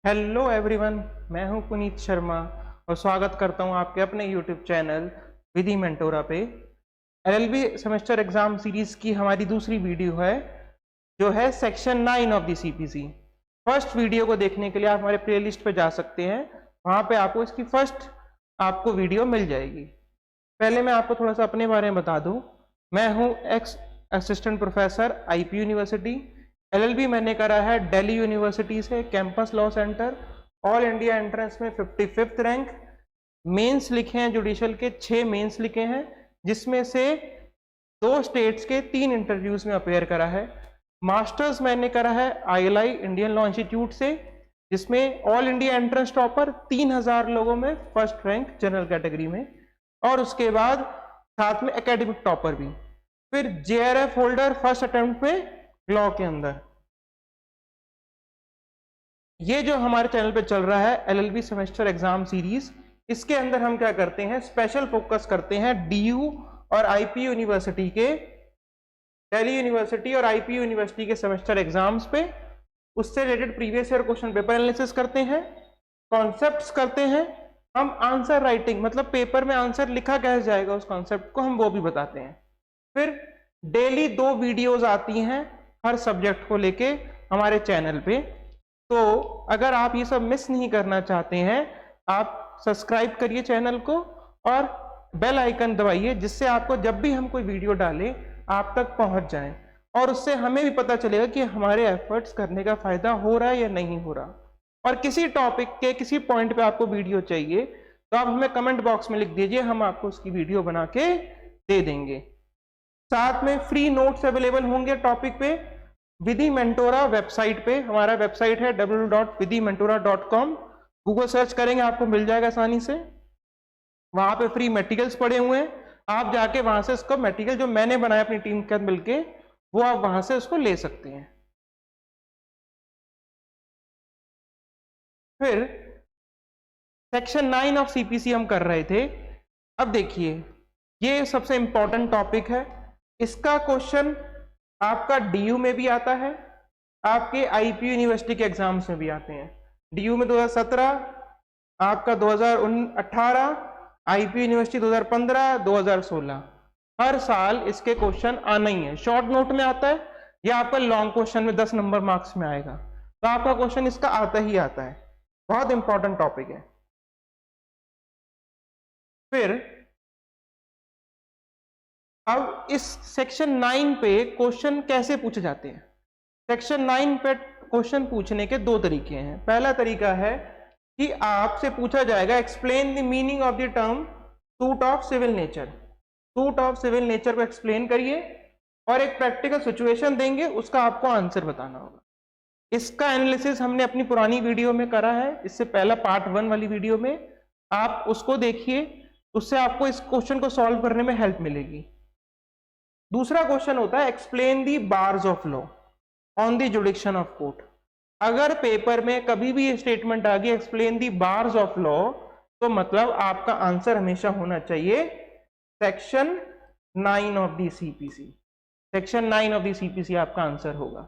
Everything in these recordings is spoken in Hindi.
हेलो एवरीवन, मैं हूं पुनीत शर्मा और स्वागत करता हूं आपके अपने यूट्यूब चैनल विधि मेंटोरा पे। एलएलबी सेमेस्टर एग्जाम सीरीज की हमारी दूसरी वीडियो है जो है section 9 of the CPC. First video को देखने के लिए आप हमारे प्लेलिस्ट पे जा सकते हैं, वहां पे आपको इसकी फर्स्ट आपको वीडियो मिल जाएगी। पहले मैं आपको थोड़ा सा अपने बारे में बता दूं। मैं हूं x assistant professor IP university. LLB मैंने करा है दिल्ली यूनिवर्सिटी से, campus law centre, all India entrance में 55th रैंक। मेंस लिखे हैं जुडिशियल के 6 मेंस लिखे हैं, जिसमें से 2 स्टेट्स के 3 इंटरव्यूज में अपेयर करा है। मास्टर्स मैंने करा है आईएलआई इंडियन लॉ इंस्टीट्यूट से, जिसमें ऑल इंडिया एंट्रेंस टॉपर 3000 लोगों में फर्स्ट रैंक जनरल कैटेगरी में, और उसके बाद साथ में एकेडमिक टॉपर भी। फिर जेआरएफ होल्डर फर्स्ट अटेम्प्ट में लॉ के अंदर। ये जो हमारे चैनल पे चल रहा है एलएलबी सेमेस्टर एग्जाम सीरीज, इसके अंदर हम क्या करते हैं, स्पेशल फोकस करते हैं डीयू और आईपी यूनिवर्सिटी के, दिल्ली यूनिवर्सिटी और आईपी यूनिवर्सिटी के सेमेस्टर एग्जाम्स पे। उससे related previous year question paper analysis करते हैं, कॉन्सेप्ट्स करते हैं, हम आंसर राइटिंग मतलब पेपर में आंसर लिखा कैसे जाएगा उस कॉन्सेप्ट को हम वो भी बताते हैं। फिर डेली 2 वीडियोज आती हैं हर सब्जेक्ट को लेके हमारे चैनल पे। तो अगर आप ये सब मिस नहीं करना चाहते हैं, आप सब्सक्राइब करिए चैनल को और बेल आइकन दबाइए, जिससे आपको जब भी हम कोई वीडियो डालें आप तक पहुंच जाए, और उससे हमें भी पता चलेगा कि हमारे एफर्ट्स करने का फायदा हो रहा है या नहीं हो रहा। और किसी टॉपिक के किसी पॉइंट पे आपको वीडियो चाहिए तो आप हमें कमेंट बॉक्स में लिख दीजिए, हम आपको उसकी वीडियो बना के दे देंगे। साथ में फ्री नोट्स अवेलेबल होंगे टॉपिक पे विधि मेंटोरा वेबसाइट पे। हमारा वेबसाइट है www.vidhimentora.com। गूगल सर्च करेंगे आपको मिल जाएगा आसानी से। वहां पे फ्री मटेरियल्स पड़े हुए हैं, आप जाके वहां से इसको मटेरियल जो मैंने बनाया अपनी टीम के साथ मिलके, वो आप वहां से उसको ले सकते हैं। फिर सेक्शन 9 ऑफ सीपीसी हम कर रहे थे। अब देखिए, ये सबसे इंपॉर्टेंट टॉपिक है। इसका क्वेश्चन आपका डीयू में भी आता है, आपके आईपी यूनिवर्सिटी के एग्जाम्स में भी आते हैं। डीयू में 2017, आपका 2018, आईपी यूनिवर्सिटी 2015, 2016। हर साल इसके क्वेश्चन आना ही है। शॉर्ट नोट में आता है या आपका लॉन्ग क्वेश्चन में 10 नंबर मार्क्स में आएगा, तो आपका क्वेश्चन इसका आता ही आता है। बहुत इंपॉर्टेंट टॉपिक है। फिर अब इस सेक्शन 9 पे क्वेश्चन कैसे पूछे जाते हैं। सेक्शन 9 पे क्वेश्चन पूछने के 2 तरीके हैं। पहला तरीका है कि आपसे पूछा जाएगा explain the meaning of the term suit of civil nature. Suit of civil nature को एक्सप्लेन करिए और एक प्रैक्टिकल सिचुएशन देंगे, उसका आपको आंसर बताना होगा। इसका एनालिसिस हमने अपनी पुरानी वीडियो में करा है, इससे पहला पार्ट 1 वाली वीडियो में, आप उसको देखिए, उससे आपको इस क्वेश्चन को सॉल्व करने में हेल्प मिलेगी। दूसरा क्वेश्चन होता है explain the bars of law on the जुडिक्शन of court. अगर पेपर में कभी भी ये स्टेटमेंट आ गई explain the bars of law, तो मतलब आपका आंसर हमेशा होना चाहिए section 9 of the CPC. Section 9 of the CPC आपका आंसर होगा।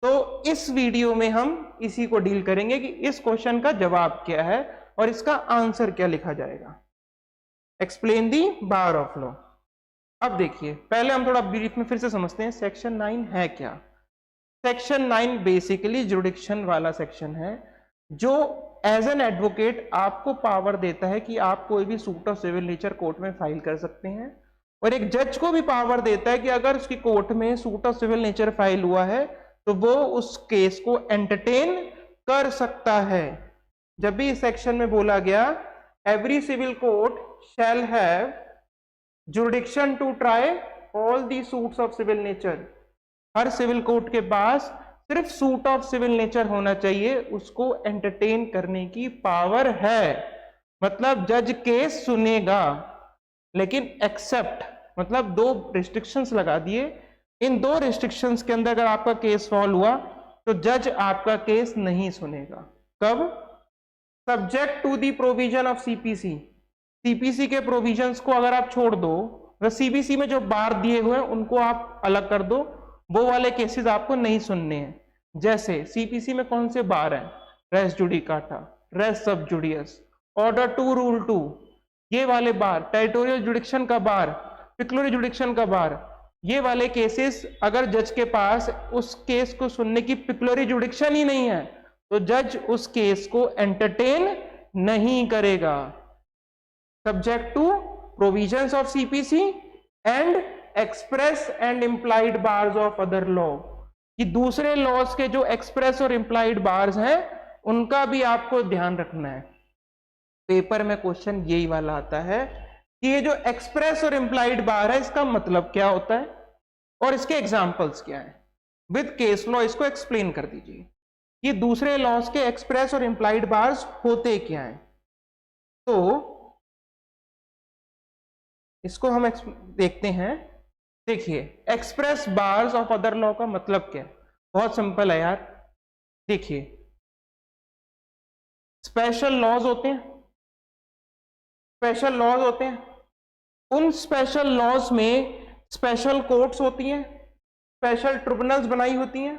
तो इस वीडियो में हम इसी को डील करेंगे कि इस क्वेश्चन का जवाब क्या है और इसका आंसर क्या लिखा जाएगा। Explain the bar of law. अब देखिए, पहले हम थोड़ा ब्रीफ में फिर से समझते हैं सेक्शन 9 है क्या। सेक्शन 9 बेसिकली जुडिक्शन वाला सेक्शन है, जो एज एन एडवोकेट आपको पावर देता है कि आप कोई भी suit of civil nature court में फाइल कर सकते हैं, और एक जज को भी पावर देता है कि अगर उसकी कोर्ट में suit of civil nature file हुआ है तो वो उस केस को एंटरटेन कर सकता है। जब भी इस सेक्शन में बोला गया every civil court shall have jurisdiction to try all the suits of civil nature, हर सिविल कोर्ट के पास सिर्फ सूट ऑफ सिविल नेचर होना चाहिए, उसको एंटरटेन करने की पावर है। मतलब जज केस सुनेगा, लेकिन एक्सेप्ट मतलब 2 रिस्ट्रिक्शंस लगा दिए। इन 2 रिस्ट्रिक्शंस के अंदर अगर आपका केस फॉल हुआ तो जज आपका केस नहीं सुनेगा। कब? Subject to the provision of CPC. CPC के प्रोविजंस को अगर आप छोड़ दो, सीपीसी में जो बार दिए हुए हैं उनको आप अलग कर दो, वो वाले केसेस आपको नहीं सुनने हैं। जैसे सीपीसी में कौन से बार हैं, रेस जुडिकाटा, रेस सब जुडियस, ऑर्डर 2 रूल 2, ये वाले बार, टेरिटोरियल जुडिक्शन का बार, पिक्लोरी जुडिक्शन का बार, ये वाले केसेस अगर जज के पास उस केस को सुनने की पिक्लोरी जुडिक्शन ही नहीं है तो जज उस केस को एंटरटेन नहीं करेगा, subject to provisions of CPC and express and implied bars of other law, कि दूसरे लॉज के जो एक्सप्रेस और इंप्लाइड बार्स हैं उनका भी आपको ध्यान रखना है। पेपर में क्वेश्चन यही वाला आता है कि ये जो एक्सप्रेस और इंप्लाइड बार है इसका मतलब क्या होता है और इसके एग्जांपल्स क्या है, विद केस लॉ इसको एक्सप्लेन कर दीजिए कि दूसरे लॉज के एक्सप्रेस और इंप्लाइड बार्स होते क्या हैं। तो इसको हम देखते हैं। देखिए express bars of other law का मतलब क्या है, बहुत सिंपल है यार। देखिए स्पेशल लॉज होते हैं, स्पेशल लॉज होते हैं, उन स्पेशल लॉज में स्पेशल कोर्ट्स होती हैं, स्पेशल ट्रिब्यूनल्स बनाई होती हैं,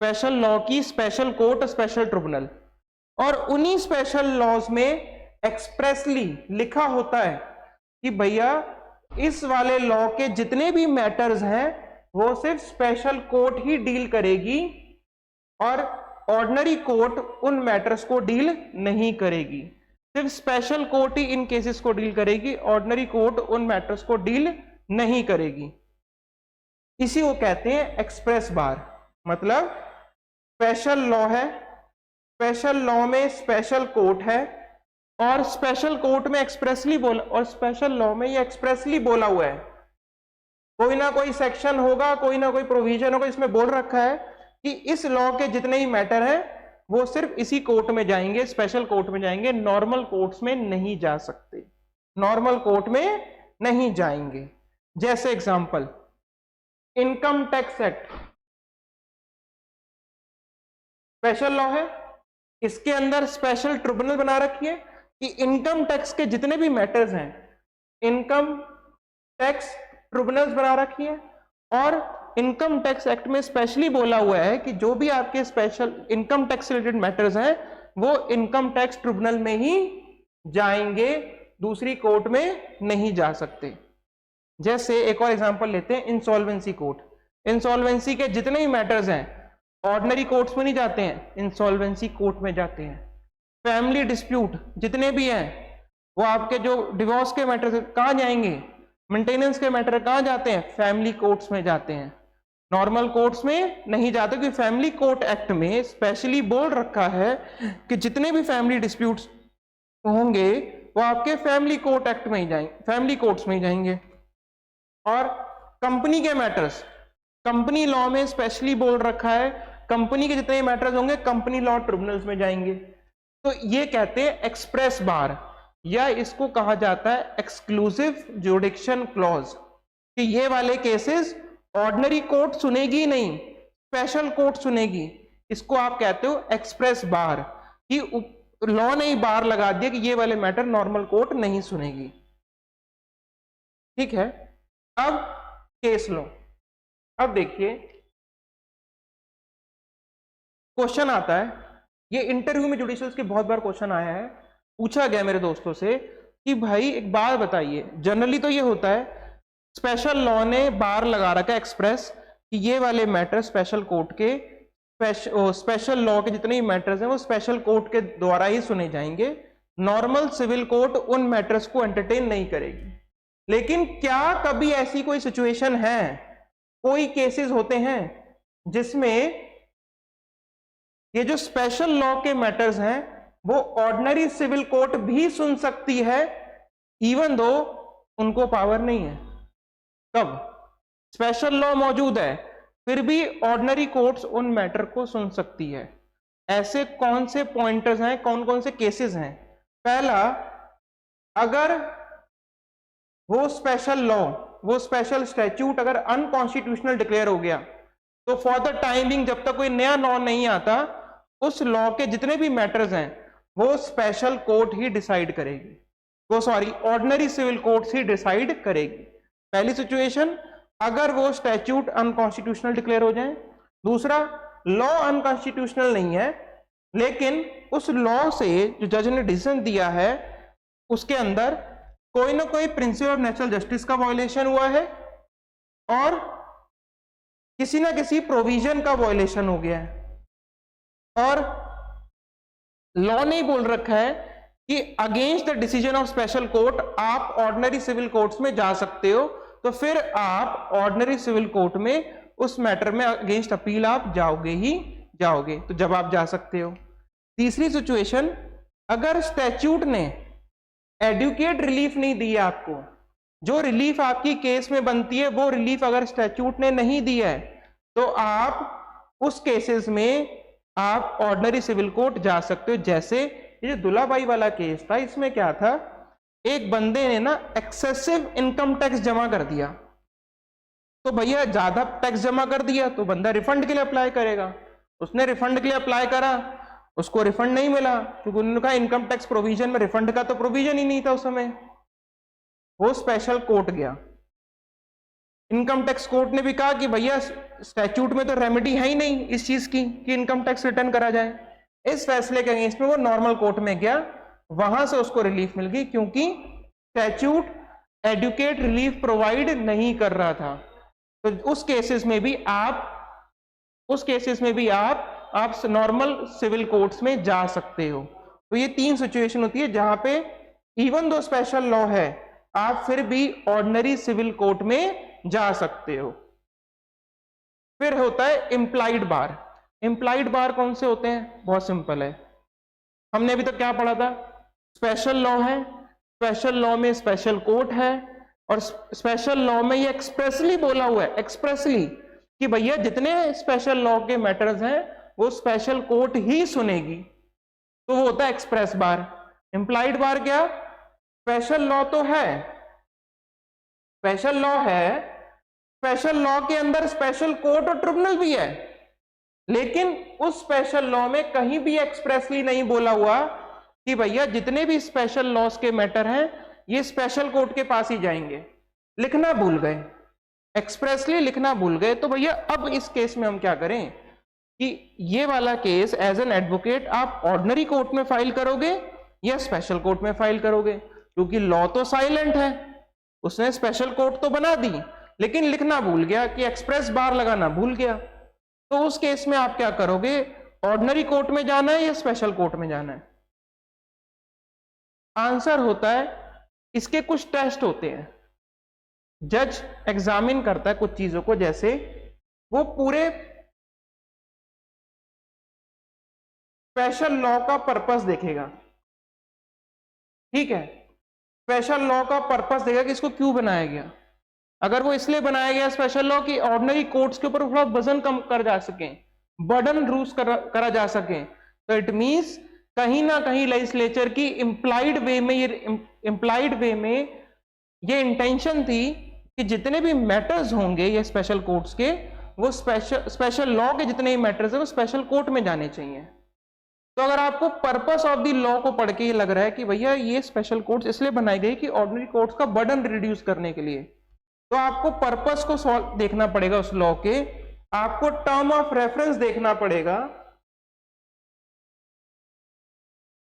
स्पेशल लॉ की स्पेशल कोर्ट, स्पेशल ट्रिब्यूनल, और उन्हीं स्पेशल लॉज में एक्सप्रेसली लिखा होता है कि भैया इस वाले लॉ के जितने भी मैटर्स हैं वो सिर्फ स्पेशल कोर्ट ही डील करेगी और ऑर्डिनरी कोर्ट उन मैटर्स को डील नहीं करेगी, सिर्फ स्पेशल कोर्ट ही इन केसेस को डील करेगी, ऑर्डिनरी कोर्ट उन मैटर्स को डील नहीं करेगी। इसी को कहते हैं एक्सप्रेस बार। मतलब स्पेशल लॉ है, स्पेशल लॉ में स्पेशल कोर्ट है और स्पेशल कोर्ट में एक्सप्रेसली बोला, और स्पेशल लॉ में ये एक्सप्रेसली बोला हुआ है, कोई ना कोई सेक्शन होगा, कोई ना कोई प्रोविजन होगा, इसमें बोल रखा है कि इस लॉ के जितने ही मैटर हैं वो सिर्फ इसी कोर्ट में जाएंगे, स्पेशल कोर्ट में जाएंगे, नॉर्मल कोर्ट्स में नहीं जा सकते, नॉर्मल कोर्ट में नहीं जाएंगे। जैसे example income tax act special law है, इसके अंदर स्पेशल ट्रिब्यूनल बना रखी है कि इनकम टैक्स के जितने भी मैटर्स हैं, इनकम टैक्स ट्रिब्यूनल्स बना रखी है, और इनकम टैक्स एक्ट में स्पेशली बोला हुआ है कि जो भी आपके special income tax related matters हैं वो इनकम टैक्स ट्रिब्यूनल में ही जाएंगे, दूसरी कोर्ट में नहीं जा सकते। जैसे एक और एग्जांपल लेते हैं, इंसॉल्वेंसी कोर्ट, इंसॉल्वेंसी के जितने भी मैटर्स हैं ऑर्डिनरी कोर्ट्स में नहीं जाते हैं, इंसॉल्वेंसी कोर्ट में जाते हैं। फैमिली डिस्प्यूट जितने भी हैं वो आपके जो डिवोर्स के मैटर कहाँ जाएंगे, मेंटेनेंस के मैटर कहाँ जाते हैं, फैमिली कोर्ट्स में जाते हैं, नॉर्मल कोर्ट्स में नहीं जाते, क्योंकि फैमिली कोर्ट एक्ट में स्पेशली बोल रखा है कि जितने भी फैमिली डिस्प्यूट्स होंगे वो आपके फैमिली कोर्ट एक्ट में ही जाएंगे, फैमिली कोर्ट्स में ही जाएंगे। और कंपनी के मैटर्स कंपनी लॉ में स्पेशली बोल रखा है कंपनी के जितने मैटर्स होंगे कंपनी लॉ ट्रिब्यूनल्स में जाएंगे। तो ये कहते हैं एक्सप्रेस बार, या इसको कहा जाता है एक्सक्लूसिव जुडिक्शन क्लॉज, कि ये वाले केसेस ऑर्डिनरी कोर्ट सुनेगी नहीं, स्पेशल कोर्ट सुनेगी। इसको आप कहते हो एक्सप्रेस बार, कि लॉ ने ही बार लगा दिया कि ये वाले मैटर नॉर्मल कोर्ट नहीं सुनेगी। ठीक है, अब केस लॉ। अब देखिए क्वेश्चन आता है, ये इंटरव्यू में जुडिशियल्स के बहुत बार क्वेश्चन आया है, पूछा गया मेरे दोस्तों से कि भाई एक बात बताइए, जनरली तो ये होता है स्पेशल लॉ ने बार लगा रखा है एक्सप्रेस कि ये वाले मैटर स्पेशल कोर्ट के स्पेशल लॉ के जितने भी मैटर्स हैं वो स्पेशल कोर्ट के द्वारा ही सुने जाएंगे, नॉर्मल सिविल कोर्ट उन मैटर्स को एंटरटेन नहीं करेगी। लेकिन क्या कभी ऐसी कोई सिचुएशन है, कोई केसेस होते हैं जिसमें ये जो स्पेशल लॉ के मैटर्स हैं वो ऑर्डिनरी सिविल कोर्ट भी सुन सकती है, इवन दो उनको पावर नहीं है? कब स्पेशल लॉ मौजूद है फिर भी ऑर्डिनरी कोर्ट्स उन मैटर को सुन सकती है। ऐसे कौन से पॉइंटर्स हैं, कौन कौन से केसेस हैं? पहला, अगर वो स्पेशल लॉ, वो स्पेशल स्टैट्यूट अगर अनकॉन्स्टिट्यूशनल डिक्लेयर हो गया तो फॉर द टाइमिंग जब तक कोई नया लॉ नहीं आता उस लॉ के जितने भी मैटर्स हैं वो स्पेशल कोर्ट ही डिसाइड करेगी, वो सॉरी ऑर्डिनरी सिविल कोर्ट्स ही डिसाइड करेगी। पहली सिचुएशन, अगर वो स्टैट्यूट अनकॉन्स्टिट्यूशनल डिक्लेयर हो जाए। दूसरा, लॉ अनकॉन्स्टिट्यूशनल नहीं है, लेकिन उस लॉ से जो जज ने डिसीजन दिया है उसके अंदर कोई ना कोई प्रिंसिपल ऑफ नेचुरल जस्टिस का वायलेशन हुआ है और किसी ना किसी प्रोविजन का वायलेशन हो गया है। और लॉ ने बोल रखा है कि against the decision of special court आप ऑर्डिनरी सिविल कोर्ट्स में जा सकते हो, तो फिर आप ऑर्डिनरी सिविल कोर्ट में उस मैटर में अगेंस्ट अपील आप जाओगे ही जाओगे, तो जब आप जा सकते हो। तीसरी सिचुएशन, अगर स्टैट्यूट ने एडुकेट रिलीफ नहीं दी है आपको, जो रिलीफ आपकी केस में बनती है वो रिलीफ अगर स्टैट्यूट ने नहीं दी है, तो आप उस केसेस में आप ऑर्डिनरी सिविल कोर्ट जा सकते हो। जैसे ये दुलाबाई वाला केस था, इसमें क्या था, एक बंदे ने ना एक्सेसिव इनकम टैक्स जमा कर दिया, तो भैया ज्यादा टैक्स जमा कर दिया तो बंदा रिफंड के लिए अप्लाई करेगा। उसने रिफंड के लिए अप्लाई करा, उसको रिफंड नहीं मिला क्योंकि उन्होंने कहा इनकम टैक्स प्रोविजन में रिफंड का तो प्रोविजन ही नहीं था उस समय। वो स्पेशल कोर्ट गया, इनकम टैक्स कोर्ट ने भी कहा कि भैया स्टैट्यूट में तो रेमेडी है ही नहीं इस चीज की कि इनकम टैक्स रिटर्न करा जाए। इस फैसले के अगेंस्ट में वो नॉर्मल कोर्ट में गया, वहां से उसको रिलीफ मिल गई क्योंकि स्टैट्यूट एडुकेट रिलीफ प्रोवाइड नहीं कर रहा था। तो उस केसेस में भी आप नॉर्मल सिविल कोर्ट्स में जा सकते हो। तो ये 3 सिचुएशन होती है जहां पे इवन दो स्पेशल लॉ है आप फिर भी ऑर्डिनरी सिविल कोर्ट में जा सकते हो। फिर होता है इम्प्लाइड बार। इम्प्लाइड बार कौन से होते हैं? बहुत सिंपल है, हमने अभी तक क्या पढ़ा था, स्पेशल लॉ है, स्पेशल लॉ में स्पेशल कोर्ट है और स्पेशल लॉ में ये एक्सप्रेसली बोला हुआ है, एक्सप्रेसली, कि भैया जितने स्पेशल लॉ के मैटर्स हैं वो स्पेशल कोर्ट ही सुनेगी, तो वो होता है एक्सप्रेस बार। इम्प्लाइड बार क्या, स्पेशल लॉ तो है, स्पेशल लॉ है, स्पेशल लॉ के अंदर स्पेशल कोर्ट और ट्रिब्यूनल भी है, लेकिन उस स्पेशल लॉ में कहीं भी एक्सप्रेसली नहीं बोला हुआ कि भैया जितने भी स्पेशल लॉस के मैटर हैं ये स्पेशल कोर्ट के पास ही जाएंगे। लिखना भूल गए, एक्सप्रेसली लिखना भूल गए। तो भैया अब इस केस में हम क्या करें कि ये वाला केस एज एन एडवोकेट आप ऑर्डिनरी कोर्ट में फाइल करोगे या स्पेशल कोर्ट में फाइल करोगे, क्योंकि लॉ तो साइलेंट है, उसने स्पेशल कोर्ट तो बना दी लेकिन लिखना भूल गया कि एक्सप्रेस बार लगाना भूल गया। तो उस केस में आप क्या करोगे, ऑर्डिनरी कोर्ट में जाना है या स्पेशल कोर्ट में जाना है? आंसर होता है इसके कुछ टेस्ट होते हैं, जज एग्जामिन करता है कुछ चीजों को, जैसे वो पूरे स्पेशल लॉ का पर्पस देखेगा, ठीक है, स्पेशल लॉ का पर्पस देखेगा कि इसको क्यों बनाया गया। अगर वो इसलिए बनाया गया स्पेशल लॉ कि ऑर्डिनरी कोर्ट्स के ऊपर थोड़ा वजन कम कर जा सके, बर्डन रिड्यूस करा जा सके, तो इट मींस कहीं ना कहीं लेजिस्लेचर की इम्प्लाइड वे में ये इंटेंशन थी कि जितने भी मैटर्स होंगे ये स्पेशल कोर्ट्स के, वो स्पेशल लॉ के जितने भी मैटर्स है वो स्पेशल कोर्ट में जाने चाहिए। तो अगर आपको पर्पस ऑफ द लॉ को पढ़ के ये लग रहा है कि भैया ये स्पेशल कोर्ट्स इसलिए बनाई गई कि ऑर्डिनरी कोर्ट्स का बर्डन रिड्यूस करने के लिए, तो आपको पर्पस को सॉल्व देखना पड़ेगा उस लॉ के, आपको टर्म ऑफ रेफरेंस देखना पड़ेगा,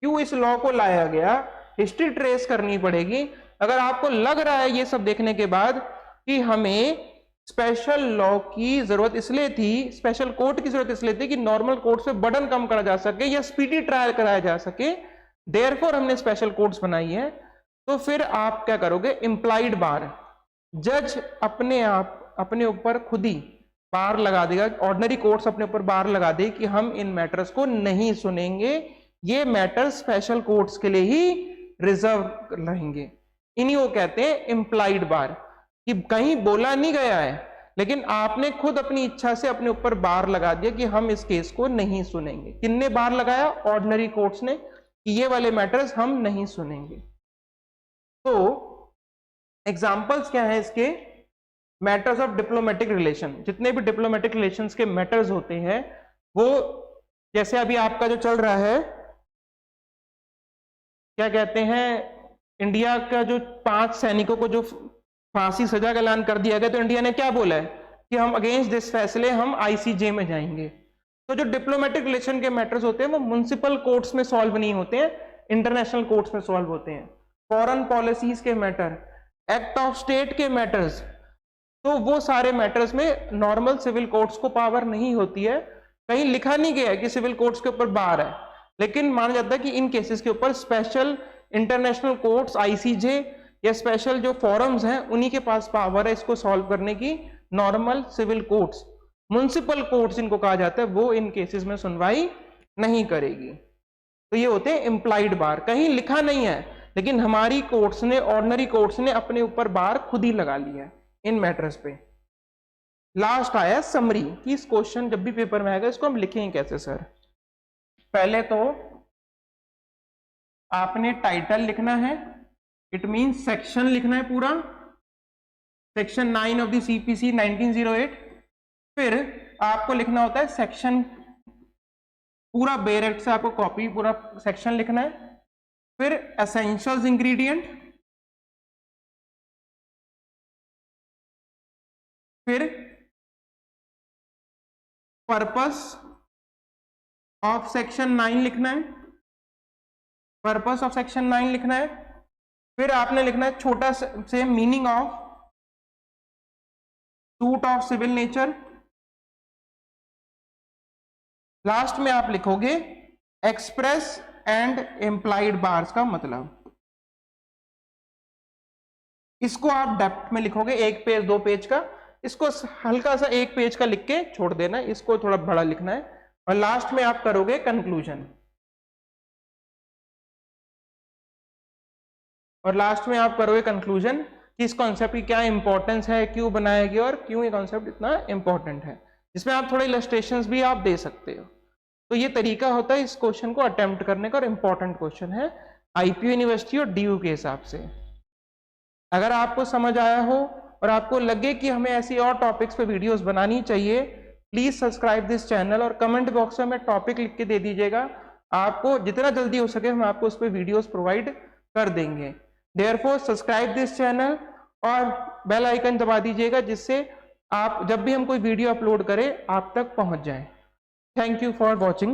क्यों इस लॉ को लाया गया, हिस्ट्री ट्रेस करनी पड़ेगी। अगर आपको लग रहा है ये सब देखने के बाद कि हमें स्पेशल लॉ की जरूरत इसलिए थी, स्पेशल कोर्ट की जरूरत इसलिए थी कि नॉर्मल कोर्ट से बर्डन कम करा जा सके या स्पीडी ट्रायल कराया जा सके, देयरफॉर हमने स्पेशल कोर्ट्स बनाई है, तो फिर आप क्या करोगे, इम्प्लाइड बार, जज अपने ऊपर खुद ही बार लगा देगा, ऑर्डिनरी कोर्ट्स अपने ऊपर बार लगा दे कि हम इन मैटर्स को नहीं सुनेंगे, ये मैटर स्पेशल कोर्ट्स के लिए ही रिजर्व रहेंगे। इन्हीं को कहते हैं इम्प्लाइड बार, कि कहीं बोला नहीं गया है लेकिन आपने खुद अपनी इच्छा से अपने ऊपर बार लगा दिया कि हम इस केस को नहीं सुनेंगे। किसने बार लगाया? ऑर्डिनरी कोर्ट्स ने, कि ये वाले मैटर्स हम नहीं सुनेंगे। तो एग्जाम्पल्स क्या है इसके, मैटर्स ऑफ डिप्लोमेटिक रिलेशन, जितने भी डिप्लोमेटिक रिलेशंस के मैटर्स होते हैं वो, जैसे अभी आपका जो चल रहा है, क्या कहते हैं, इंडिया का जो 5 सैनिकों को जो फांसी सजा का ऐलान कर दिया गया, तो इंडिया ने क्या बोला है कि हम अगेंस्ट दिस फैसले हम आईसीजे में जाएंगे। तो जो डिप्लोमेटिक रिलेशन के मैटर्स होते हैं वो म्युनिसिपल कोर्ट्स में सॉल्व नहीं होते हैं, इंटरनेशनल कोर्ट्स में सॉल्व होते हैं। फॉरेन पॉलिसीज के मैटर, एक्ट ऑफ स्टेट के मैटर्स, तो वो सारे मैटर्स में नॉर्मल सिविल कोर्ट्स को पावर नहीं होती है। कहीं लिखा नहीं गया है कि सिविल कोर्ट्स के ऊपर बार है, लेकिन माना जाता है कि इन केसेस के ऊपर स्पेशल इंटरनेशनल कोर्ट्स, आईसीजे या स्पेशल जो फॉरम्स हैं उन्हीं के पास पावर है इसको सॉल्व करने की। Normal civil courts, municipal courts इनको कहा जाता है, वो इन केसेस में सुनवाई नहीं करेगी। तो ये होते हैं इम्प्लाइड बार, कहीं लिखा नहीं है लेकिन हमारी कोर्ट्स ने, ऑर्डिनरी कोर्ट्स ने अपने ऊपर बार खुद ही लगा लिया है इन मैटर्स पे। लास्ट आया समरी कि इस क्वेश्चन जब भी पेपर में आएगा इसको हम लिखेंगे कैसे सर। पहले तो आपने टाइटल लिखना है, इट मींस सेक्शन लिखना है पूरा, सेक्शन 9 ऑफ द सीपीसी 1908। फिर आपको लिखना होता है सेक्शन पूरा बेरेक्ट से, आपको कॉपी पूरा सेक्शन लिखना है। फिर एसेंशियल्स इंग्रेडिएंट, फिर पर्पस ऑफ सेक्शन 9 लिखना है, पर्पस ऑफ सेक्शन 9 लिखना है। फिर आपने लिखना है छोटा से meaning of suit of civil nature. Last में आप लिखोगे एक्सप्रेस एंड इम्प्लाइड बार्स का मतलब। इसको आप डेप्थ में लिखोगे, 1 पेज 2 पेज का, इसको हल्का सा 1 पेज का लिख के छोड़ देना, इसको थोड़ा बड़ा लिखना है। और लास्ट में आप करोगे कंक्लूजन, और लास्ट में आप करोगे कंक्लूजन कि इस कॉन्सेप्ट की क्या इंपॉर्टेंस है, क्यों बनाया गया और क्यों ये कॉन्सेप्ट इतना इंपॉर्टेंट है। जिसमें आप थोड़े इलस्ट्रेशंस भी आप दे सकते हो। तो ये तरीका होता है इस क्वेश्चन को अटेम्प्ट करने का, और इंपॉर्टेंट क्वेश्चन है आईपीयू यूनिवर्सिटी और डीयू के हिसाब से। अगर आपको समझ आया हो और आपको लगे कि हमें ऐसी और टॉपिक्स पे वीडियोस बनानी चाहिए, प्लीज सब्सक्राइब दिस चैनल और कमेंट बॉक्स में हमें टॉपिक लिख के दे दीजिएगा। आपको जितना जल्दी हो सके हम आपको उस पर वीडियोस प्रोवाइड कर देंगे। देयरफॉर सब्सक्राइब दिस चैनल और बेल आइकन दबा दीजिएगा, जिससे आप जब भी हम कोई वीडियो अपलोड करें आप तक पहुंच जाए। Thank you for watching.